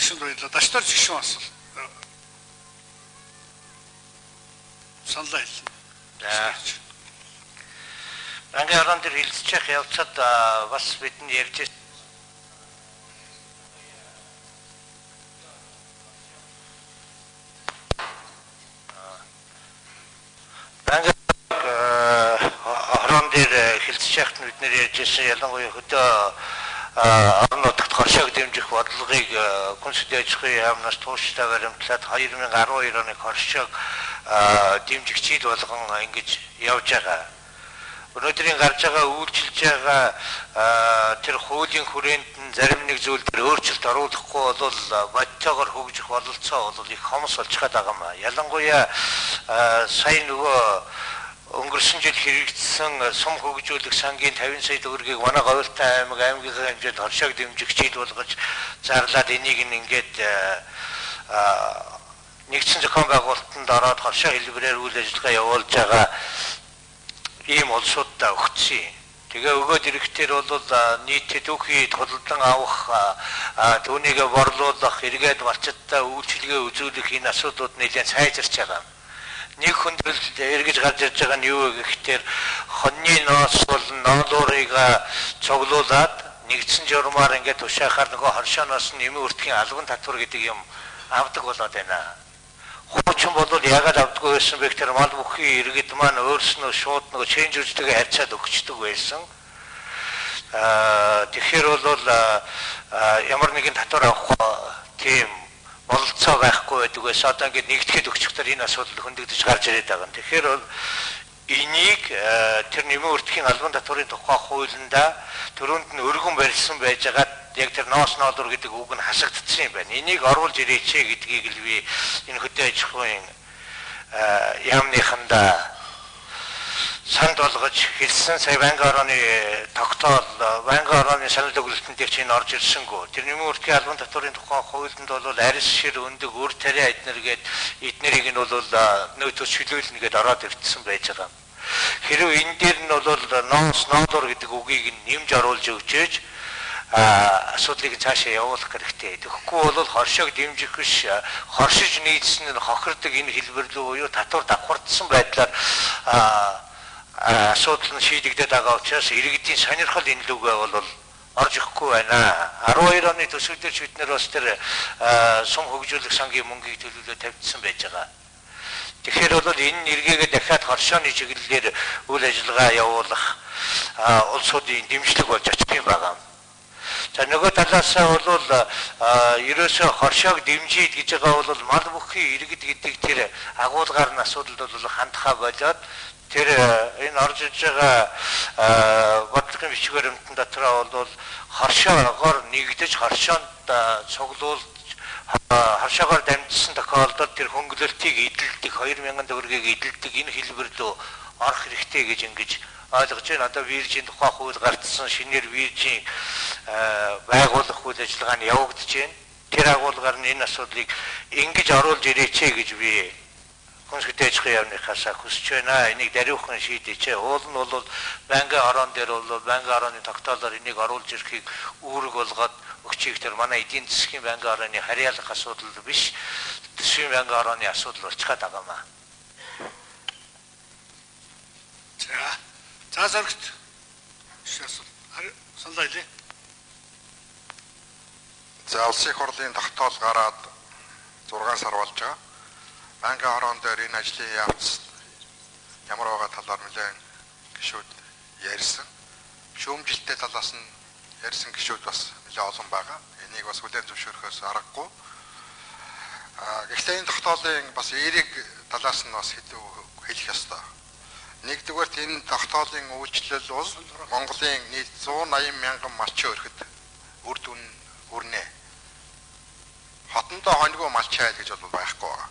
гишүүнд баярлалаа. Дашнаар жишүүн асуу. Саналаа хэлнэ. Банкны орон дээр хилцчих явцад бас бидний ярьж банкны орон дээр хилцчих нь бид нэр ярьжсэн ялангуяа хөдөө орон нутагт хоршоог дэмжих бодлогыг Гүнсэд аж ахуйн яамнаас тууштай баримтлаад 2012 оны хоршоог дэмжих чийд болгон ингэж явж байгаа. Өнөөдрийн гарч байгаа үйлчилж байгаа тэр хуулийн хүрээнд нь зарим нэг зүйл дээр өөрчлөлт оруулахгүй бол бодтойгоор хөгжих бололцоо бол их хомс болж байгаа юм а. Ялангуяа сая нөгөө өнгөрсөн жил хэрэгжсэн сум хөгжүүлэх сангийн 50 сая төгрөгийг манай Говьртай аймгийн хэмжээнд хоршоог дэмжих чийд болгож зарлаад энийг ингээд нэгдсэн зохион байгуулалтанд ороод хоршоо хэлбэрээр үйл ажиллагаа явуулж байгаа ийм улсуудаа өгсөн. Тэгээ өгөөд ирэхтэр бол нийтэд үхий тулдан авах түүнийг борлуулах эргээд малчдаа үйлчилгээ үзүүлэх энэ асуудлууд нэлээд сайжирч байгаа. Нэг хүндрэлд эргэж гарч ирж байгаа нь юу вэ гэхээр хоньны ноос бол ноолуурыг цуглуулад нэгдсэн журмаар ингээд тушаахаар нөгөө хоршооноос нь нэмийн өртгийн албан татвар гэдэг юм авдаг болоод байна. Хуучин бол яагаад авдаггүй байсан бэ гэхээр мал бүхий иргэд маань өөрснөө шууд нөгөө ченж үржлэгээ харьцаад өгчдөг байсан. Тэгэхээр бол ямар нэгэн татвар авах тийм бололцоо байхгүй байдаг байсан. Одоо ингээд нэгтгэхэд өгчихдөр энэ асуудал хөндөгдөж гарч ирээд байгаа. Тэгэхээр бол энийг тэр нэмийн өртгийн албан татварын тухай хуулиндаа түрүүнд нь өргөн барьсан байж байгаа яг тэр ноос ноолур гэдэг үг нь хасагдсан юм байна. Энийг оруулж ирээч гэдгийг л би энэ хөдөө аж ахуйн яамныханда санд болгож хэлсэн. Сая банкны орооны тогтоол банкны орооны санал өгүүлэлтөнд чинь орж ирсэнгүү. Тэр нэмийн өртгийн албан татварын тухай хуулинд бол арьс шир өндөг өр тариа эднэргээд эднэрийг нь бол нөөцөс чөлөөлнө гэдээ ороод ирсэн байж байгаа. Хэрвээ энэ дээр нь бол ноос ноолур гэдэг үгийг нэмж оруулж өгчээж асуудлыг цаашаа явуулах хэрэгтэй. Тэгэхгүй бол хоршоог дэмжих биш хоршиж нийцсэн нь хохирдог энэ хэлбэр рүү буюу татвар давхардсан байдлаар асуудал нь шийдэгдээд байгаа учраас иргэдийн сонирхол энэ лүгээ бол орж ирэхгүй байна. 12 оны төсөв дээр бид нэр бас тэр сум хөгжүүлэх сангийн мөнгийг төлөвлөө тавьдсан байж байгаа. Тэгэхээр бол энэ нэргээгээ дахиад хоршооны чиглэлээр үйл ажиллагаа явуулах улсуудын дэмжлэг болж очих юм байна. За нөгөө талаасаа бол ерөөсөө хоршоог дэмжиж гэж байгаа бол мал бүхий иргэд гэдэг тэр агуулгаар нь асуудалд бол хандхаа болоод тэр энэ орж иж байгаа бодлогын бичиг баримтан дотроо бол хоршоогоор нэгдэж хоршоонд цуглуулж хоршоогоор дамжсан тохиолдолд тэр хөнгөлөлтийг эдэлдэг 2000 төгрөгийг эдэлдэг энэ хэлбэр рүү орох хэрэгтэй гэж ингэж ойлгож байна. Одоо виржийн тухай хууль гардсан шинээр виржийн байгуулах үйл ажиллагаа нь явагдаж байна. Тэр агуулгаар нь энэ асуудлыг ингэж оруулж ирээч гэж би Гүнсэд аж ахуйн яамныхаас хүсэж байна. Энийг даруйхан шийдээч. Уул нь бол банкны орон дээр бол банкны ороны тогтоолоор энийг оруулж ирэхийг үүрэг болгоод өгчийг тэр манай эдийн засгийн банкны ороны харьяалах асуудал биш. Төсвийн банкны ороны асуудал болчиход байгаа юм аа. За зэрэгт саналаа хэлье. За улсын их хурлын тогтоол гараад 6 сар болж байгаа. Банкны орон дээр энэ ажлын явц ямар байгаа талаар нэлээд гишүүд ярьсан. Шүүмжилттэй талаас нь ярьсан гишүүд бас нэлээд олон байгаа. Энийг бас хүлээн зөвшөөрөхөөс аргагүй. Гэхдээ энэ тогтоолын бас эерэг талаас нь бас хэдүү хэлэх ёстой. Нэгдүгээрт энэ тогтоолын үйлчлэл бол Монголын нийт 180 мянган малчин өрхөд үр дүн хүрнэ. Хотондоо хоньгүй малчин айл гэж бол байхгүй байна.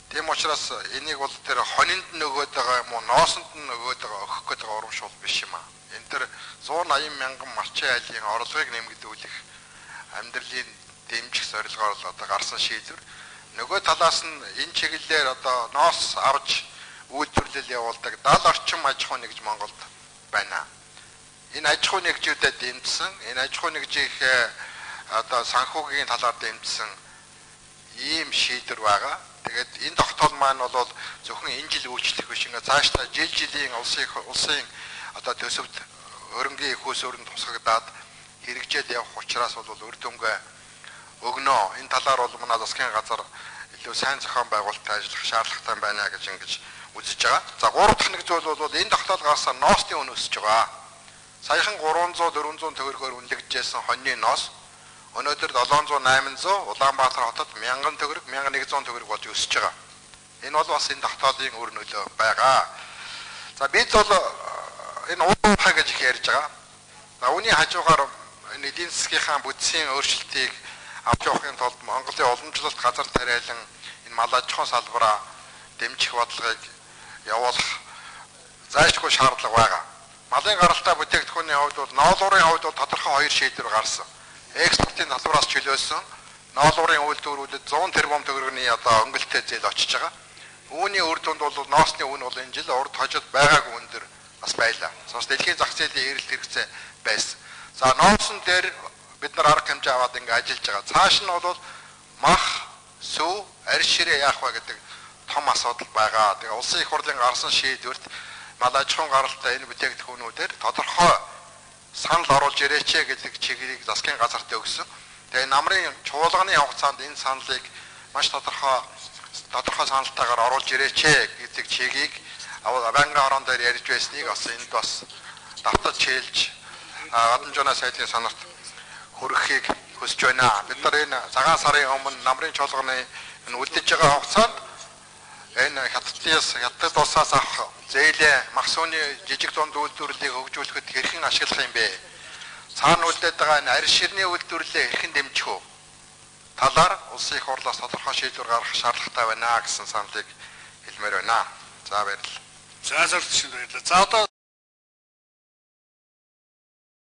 Тийм учраас энийг бол тэр хонинд нөгөөд байгаа юм уу, ноосонд нөгөөд байгаа өгөх гээд байгаа урамшуул биш юм аа. Энэ тэр 180 мянган малчин айлын орлогыг нэмэгдүүлэх амьдралын дэмжих зорилгоор л одоо гарсан шийдвэр. Нөгөө талаас нь энэ чиглэлээр одоо ноос авч үйлдвэрлэл явуулдаг 70 орчим аж ахуй нэгж Монголд байна. Энэ аж ахуй нэгжүүдэд дэмжсэн, энэ аж ахуй нэгжийг одоо санхүүгийн талаар дэмжсэн ийм шийдвэр байгаа. Тэгээд энэ тогтоол маань бол зөвхөн энэ жил үйлчлэх биш, ингээ цаашдаа жилийн улсын одоо төсөвт хөрөнгийн их хөөс өрн тусгагдаад хэрэгжээд явах учраас бол үр дүнгээ өгнө. Энэ талаар бол манай засгийн газар илүү сайн зохион байгуулалтад ажиллах шаардлагатай байна гэж ингэж үзэж байгаа. За 3 дахь нэг зүйл бол энэ тогтоол гарсаар ноосны үн өсөж байгаа. Саяхан 300-400 төгрөгөөр үнэлэгдэжсэн хоньны ноос өнөөдөр 700-800, Улаанбаатар хотод 1000 төгрөг, 1100 төгрөг болж өсөж байгаа. Энэ бол бас энэ тогтоолын үр нөлөө байгаа. За бид бол энэ уупаа гэж их ярьж байгаа. За үүний хажуугаар энэ эдийн засгийнхаа бүтцийн өөрчлөлтийг авч явахын тулд Монголын уламжлалт газар тариалан энэ мал аж ахуйн салбараа дэмжих бодлогыг явуулах зайлшгүй шаардлага байгаа. Малын гаралтай бүтээгдэхүүний хувьд бол ноолуурын хувьд бол тодорхой хоёр шийдвэр гарсан. Экспортын талбараас чөлөөсөн ноолуурын үйлдвэрүүдэд 100 тэрбум төгрөгийн одоо өнгөлтэй зээл очиж байгаа. Үүний үр дүнд бол ноосны үн бол энэ жил урд хожид байгаагүй өндөр бас байлаа. Цаас дэлхийн зах зээлийн эрэлт хэрэгцээ байсан. За ноосон дээр бид нар арга хэмжээ аваад ингээ ажиллаж байгаа. Цааш нь бол мах, сүү, арьс ширээ яах вэ гэдэг том асуудал байгаа. Тэгээ улсын их хурлын гарсан шийдвэрт мал аж ахуйн гаралтай энэ бүтээгдэхүүнүүдээр тодорхой санал оруулж ирээч гэдэг чиглэлийг засгийн газарт өгсөн. Тэгээ намрын чуулганы хугацаанд энэ саналыг маш тодорхой саналтайгаар оруулж ирээч гэдэг чигийг банкны хорон дээр ярьж байсныг бас энд бас давтаж хэлж гадамжааны сайдын саналт хүрэхийг хүсэж байна. Бид нар энэ цагаан сарын өмнө намрын чуулганы үлдэж байгаа хугацаанд энэ хятад улсаас авах зээлээ мах сууны жижиг дунд үйлдвэрлэлийг хөгжүүлэхэд хэрхэн ашиглах юм бэ? Цаана үлдээд байгаа энэ арьс ширний үйлдвэрлэлээ хэрхэн дэмжих вэ? Талаар улсын их хурлаас тодорхой шийдвэр гаргах шаардлагатай байна гэсэн саналыг хэлмээр байна. За баярлалаа. За баярлалаа. За одоо